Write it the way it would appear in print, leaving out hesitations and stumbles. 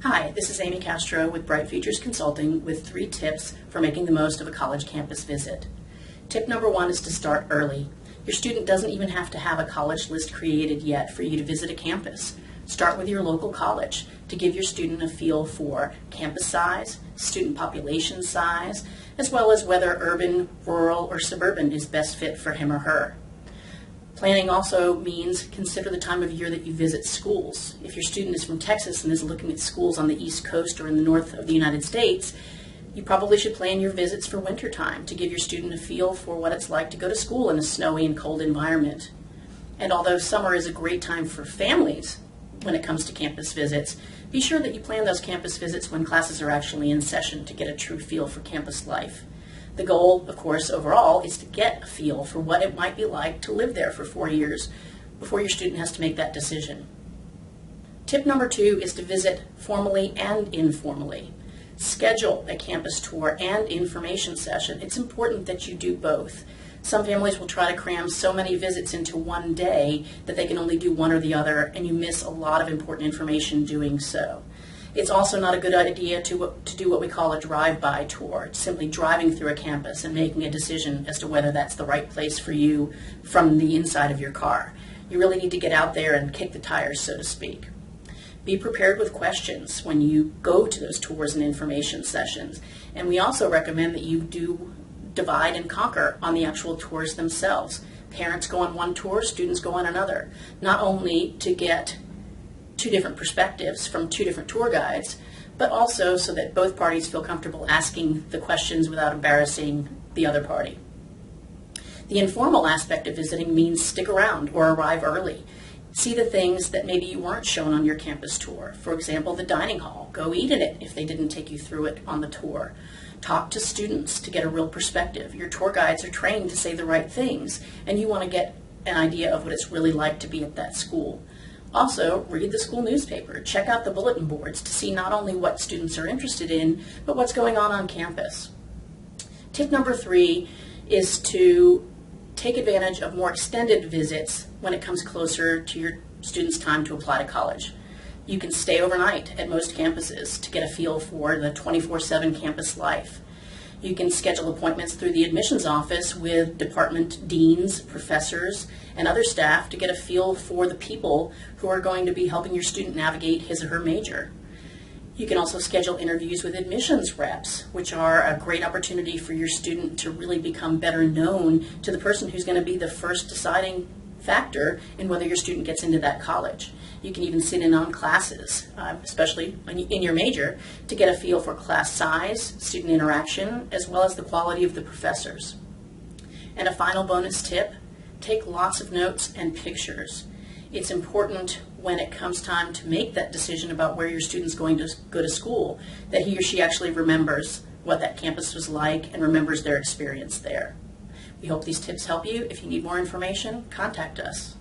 Hi, this is Amy Castro with Bright Futures Consulting with 3 tips for making the most of a college campus visit. Tip number 1 is to start early. Your student doesn't even have to have a college list created yet for you to visit a campus. Start with your local college to give your student a feel for campus size, student population size, as well as whether urban, rural, or suburban is best fit for him or her. Planning also means consider the time of year that you visit schools. If your student is from Texas and is looking at schools on the East Coast or in the north of the United States, you probably should plan your visits for winter time to give your student a feel for what it's like to go to school in a snowy and cold environment. And although summer is a great time for families when it comes to campus visits, be sure that you plan those campus visits when classes are actually in session to get a true feel for campus life. The goal, of course, overall, is to get a feel for what it might be like to live there for 4 years before your student has to make that decision. Tip number 2 is to visit formally and informally. Schedule a campus tour and information session. It's important that you do both. Some families will try to cram so many visits into one day that they can only do one or the other, and you miss a lot of important information doing so. It's also not a good idea to do what we call a drive-by tour, simply driving through a campus and making a decision as to whether that's the right place for you from the inside of your car. You really need to get out there and kick the tires, so to speak. Be prepared with questions when you go to those tours and information sessions. And we also recommend that you do divide and conquer on the actual tours themselves. Parents go on one tour, students go on another, not only to get 2 different perspectives from 2 different tour guides, but also so that both parties feel comfortable asking the questions without embarrassing the other party. The informal aspect of visiting means stick around or arrive early. See the things that maybe you weren't shown on your campus tour. For example, the dining hall. Go eat in it if they didn't take you through it on the tour. Talk to students to get a real perspective. Your tour guides are trained to say the right things, and you want to get an idea of what it's really like to be at that school. Also, read the school newspaper. Check out the bulletin boards to see not only what students are interested in, but what's going on campus. Tip number 3 is to take advantage of more extended visits when it comes closer to your student's time to apply to college. You can stay overnight at most campuses to get a feel for the 24/7 campus life. You can schedule appointments through the admissions office with department deans, professors, and other staff to get a feel for the people who are going to be helping your student navigate his or her major. You can also schedule interviews with admissions reps, which are a great opportunity for your student to really become better known to the person who's going to be the first deciding factor in whether your student gets into that college. You can even sit in on classes, especially in your major, to get a feel for class size, student interaction, as well as the quality of the professors. And a final bonus tip, take lots of notes and pictures. It's important when it comes time to make that decision about where your student's going to go to school, that he or she actually remembers what that campus was like and remembers their experience there. We hope these tips help you. If you need more information, contact us.